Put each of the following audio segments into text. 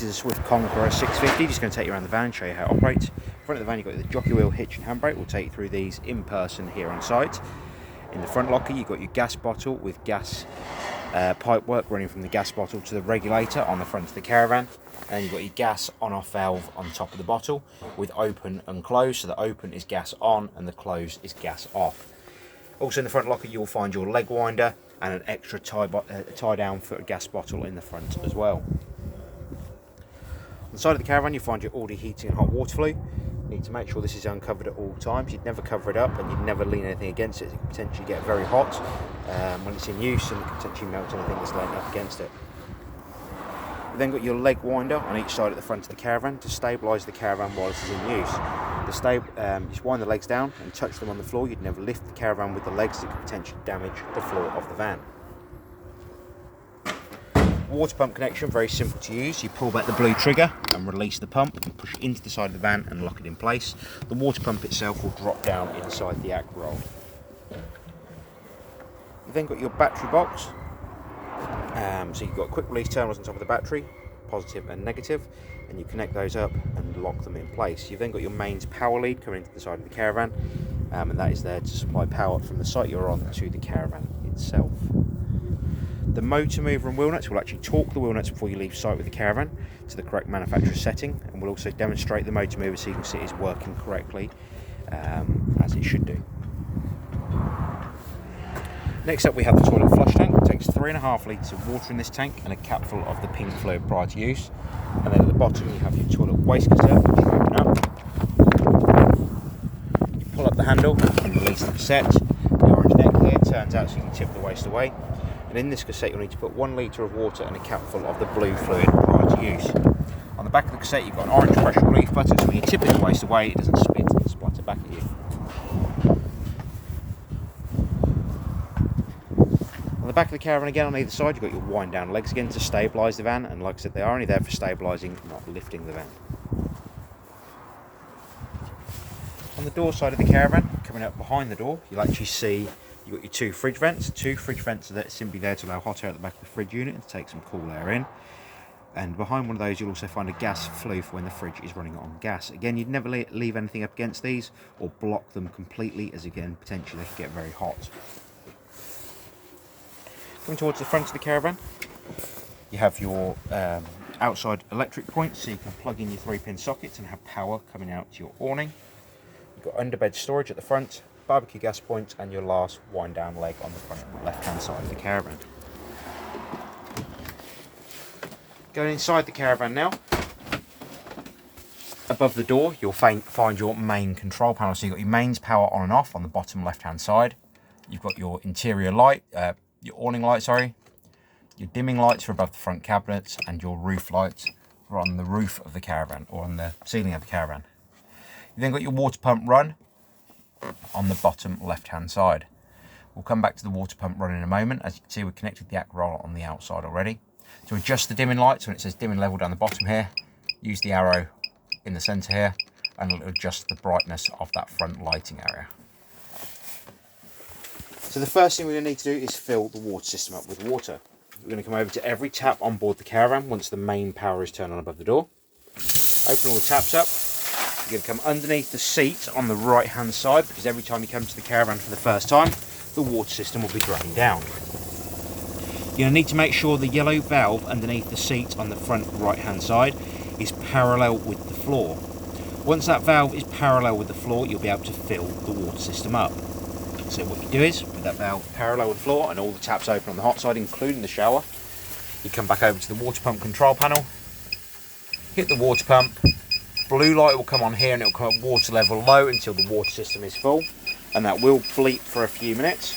is a Swift Conqueror 650, just going to take you around the van and show you how it operates. In front of the van you've got the jockey wheel, hitch and handbrake. We'll take you through these in person here on site. In the front locker you've got your gas bottle with gas pipe work running from the gas bottle to the regulator on the front of the caravan. And you've got your gas on-off valve on top of the bottle with open and close, so the open is gas on and the close is gas off. Also in the front locker you'll find your leg winder and an extra tie down for a gas bottle in the front as well. On the side of the caravan you'll find your Aldi heating and hot water flue. You need to make sure this is uncovered at all times. You'd never cover it up and you'd never lean anything against it. It can potentially get very hot when it's in use, and it can potentially melt anything that's laying up against it. You've then got your leg winder on each side at the front of the caravan to stabilise the caravan while it is in use. Just wind the legs down and touch them on the floor. You'd never lift the caravan with the legs, it could potentially damage the floor of the van. Water pump connection, very simple to use. You pull back the blue trigger and release the pump and push it into the side of the van and lock it in place. The water pump itself will drop down inside the acque roll. You've then got your battery box. So you've got quick release terminals on top of the battery, positive and negative, and you connect those up and lock them in place. You've then got your mains power lead coming into the side of the caravan, and that is there to supply power from the site you're on to the caravan itself. The motor mover and wheel nuts will actually torque the wheel nuts before you leave site with the caravan to the correct manufacturer setting, and we'll also demonstrate the motor mover so you can see it's working correctly as it should do. Next up we have the toilet flush tank. It takes 3.5 litres of water in this tank and a cap full of the pink fluid prior to use. And then at the bottom you have your toilet waste cassette, which you open up. You pull up the handle and release the cassette. The orange neck here turns out so you can tip the waste away. And in this cassette you'll need to put 1 litre of water and a cap full of the blue fluid prior to use. On the back of the cassette you've got an orange pressure relief button, so when you're tipping the waste away it doesn't spit and splatter back at you. On the back of the caravan again on either side you've got your wind down legs again to stabilise the van, and like I said they are only there for stabilising, not lifting the van. On the door side of the caravan, coming up behind the door, you'll actually see you've got your two fridge vents. Two fridge vents are simply there to allow hot air at the back of the fridge unit and to take some cool air in. And behind one of those you'll also find a gas flue for when the fridge is running on gas. Again, you'd never leave anything up against these or block them completely, as again potentially they could get very hot. Coming towards the front of the caravan, you have your outside electric points, so you can plug in your 3-pin sockets and have power coming out to your awning. You've got underbed storage at the front, barbecue gas point, and your last wind down leg on the front left hand side of the caravan. Going inside the caravan now, above the door you'll find your main control panel. So you've got your mains power on and off on the bottom left hand side. You've got your interior light, your awning light, your dimming lights are above the front cabinets, and your roof lights are on the roof of the caravan, or on the ceiling of the caravan. You've then got your water pump run on the bottom left hand side. We'll come back to the water pump run in a moment. As you can see, we've connected the acque roll on the outside already. To adjust the dimming lights, when it says dimming level down the bottom here, use the arrow in the centre here and it'll adjust the brightness of that front lighting area. So the first thing we're going to need to do is fill the water system up with water. We're going to come over to every tap on board the caravan once the main power is turned on above the door. Open all the taps up. You're going to come underneath the seat on the right hand side, because every time you come to the caravan for the first time, the water system will be drained down. You're going to need to make sure the yellow valve underneath the seat on the front right hand side is parallel with the floor. Once that valve is parallel with the floor, you'll be able to fill the water system up. So what you do is, with that valve parallel with the floor and all the taps open on the hot side, including the shower, you come back over to the water pump control panel, hit the water pump, blue light will come on here and it will come at water level low until the water system is full, and that will bleep for a few minutes.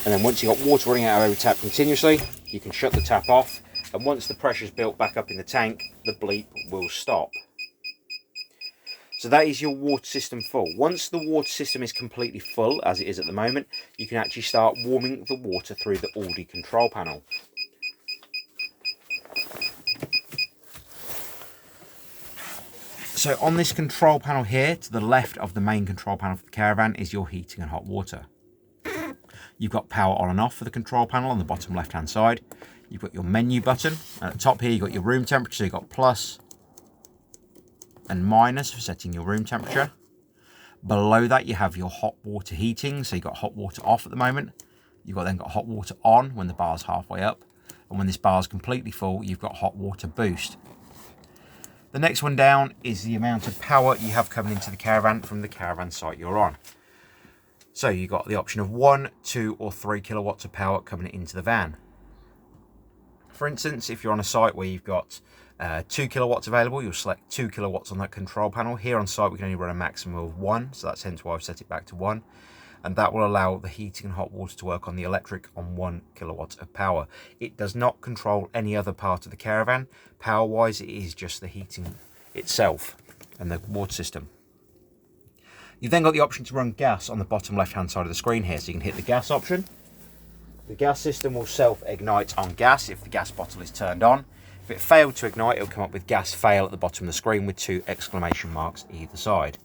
And then once you've got water running out of every tap continuously, you can shut the tap off, and once the pressure's built back up in the tank, the bleep will stop. So that is your water system full. Once the water system is completely full, as it is at the moment, you can actually start warming the water through the Aldi control panel. So on this control panel here, to the left of the main control panel for the caravan, is your heating and hot water. You've got power on and off for the control panel on the bottom left hand side. You've got your menu button. At the top here, you've got your room temperature. So you've got plus and minus for setting your room temperature. Below that, you have your hot water heating. So you've got hot water off at the moment. You've then got hot water on when the bar's halfway up. And when this bar is completely full, you've got hot water boost. The next one down is the amount of power you have coming into the caravan from the caravan site you're on. So you've got the option of 1, 2 or 3 kilowatts of power coming into the van. For instance, if you're on a site where you've got 2 kilowatts available, you'll select 2 kilowatts on that control panel. Here on site we can only run a maximum of 1, so that's hence why I've set it back to 1. And that will allow the heating and hot water to work on the electric on 1 kilowatt of power. It does not control any other part of the caravan. Power wise, it is just the heating itself and the water system. You've then got the option to run gas on the bottom left hand side of the screen here. So you can hit the gas option. The gas system will self-ignite on gas if the gas bottle is turned on. If it failed to ignite, it'll come up with gas fail at the bottom of the screen with 2 exclamation marks either side.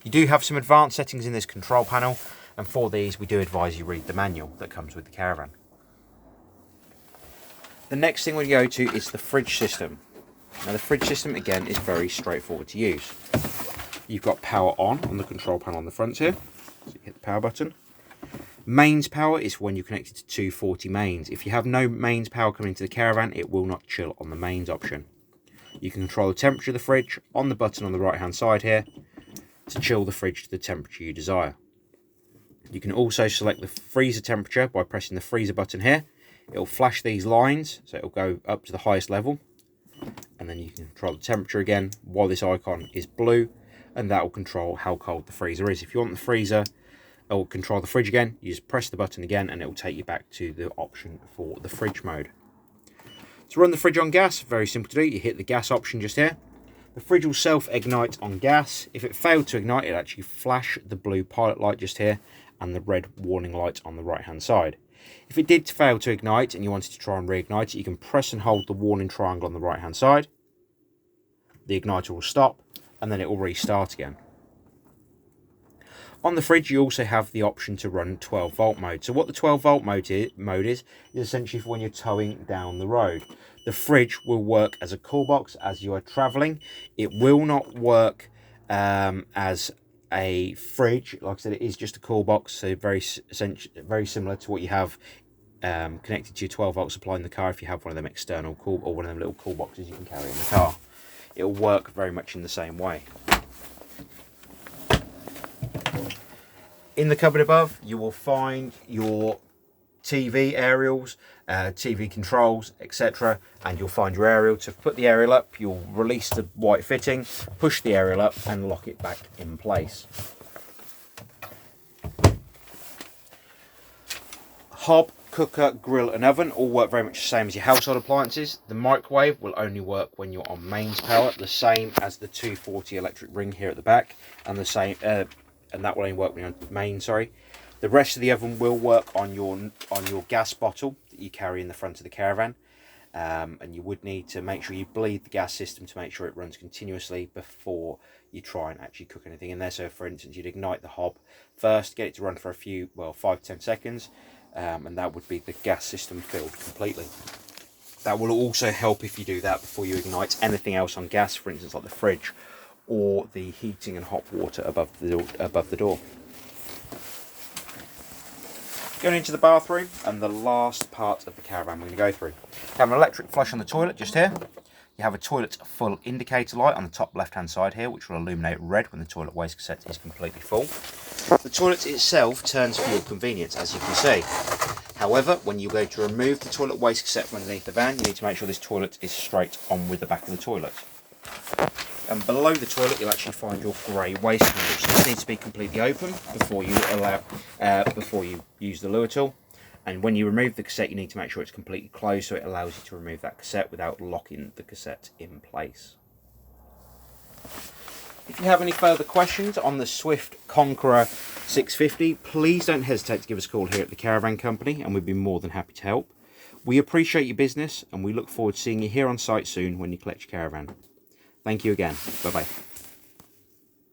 You do have some advanced settings in this control panel, and for these we do advise you read the manual that comes with the caravan. The next thing we go to is the fridge system. Now the fridge system again is very straightforward to use. You've got power on the control panel on the front here, so you hit the power button. Mains power is when you're connected to 240 mains. If you have no mains power coming into the caravan, it will not chill on the mains option. You can control the temperature of the fridge on the button on the right hand side here to chill the fridge to the temperature you desire. You can also select the freezer temperature by pressing the freezer button here. It'll flash these lines, so it'll go up to the highest level. And then you can control the temperature again while this icon is blue, and that will control how cold the freezer is. If you want the freezer, it will control the fridge again. You just press the button again and it will take you back to the option for the fridge mode. To run the fridge on gas, very simple to do. You hit the gas option just here. The fridge will self-ignite on gas. If it failed to ignite, it'll actually flash the blue pilot light just here and the red warning light on the right hand side. If it did fail to ignite and you wanted to try and reignite it, you can press and hold the warning triangle on the right hand side. The igniter will stop and then it will restart again. On the fridge, you also have the option to run 12 volt mode. So what the 12 volt mode is essentially for when you're towing down the road. The fridge will work as a call box as you are traveling. It will not work as a fridge. Like I said, it is just a call box, so very similar to what you have connected to your 12 volt supply in the car if you have one of them external call or one of them little call boxes you can carry in the car. It will work very much in the same way. In the cupboard above, you will find your TV aerials, TV controls, etc. And you'll find your aerial. To put the aerial up, you'll release the white fitting, push the aerial up and lock it back in place. Hob, cooker, grill and oven all work very much the same as your household appliances. The microwave will only work when you're on mains power, the same as the 240 electric ring here at the back, and the same and that will only work when you're on main, sorry. The rest of the oven will work on your gas bottle that you carry in the front of the caravan. And you would need to make sure you bleed the gas system to make sure it runs continuously before you try and actually cook anything in there. So for instance, you'd ignite the hob first, get it to run for a few, well, 5-10 seconds, and that would be the gas system filled completely. That will also help if you do that before you ignite anything else on gas, for instance like the fridge or the heating and hot water above the door. Going into the bathroom and the last part of the caravan we're going to go through. You have an electric flush on the toilet just here. You have a toilet full indicator light on the top left hand side here, which will illuminate red when the toilet waste cassette is completely full. The toilet itself turns for your convenience, as you can see. However, when you go to remove the toilet waste cassette from underneath the van, you need to make sure this toilet is straight on with the back of the toilet. And below the toilet, you'll actually find your grey waste handle. So this needs to be completely open before you use the lure tool. And when you remove the cassette, you need to make sure it's completely closed, so it allows you to remove that cassette without locking the cassette in place. If you have any further questions on the Swift Conqueror 650, please don't hesitate to give us a call here at the Caravan Company, and we'd be more than happy to help. We appreciate your business, and we look forward to seeing you here on site soon when you collect your caravan. Thank you again. Bye-bye.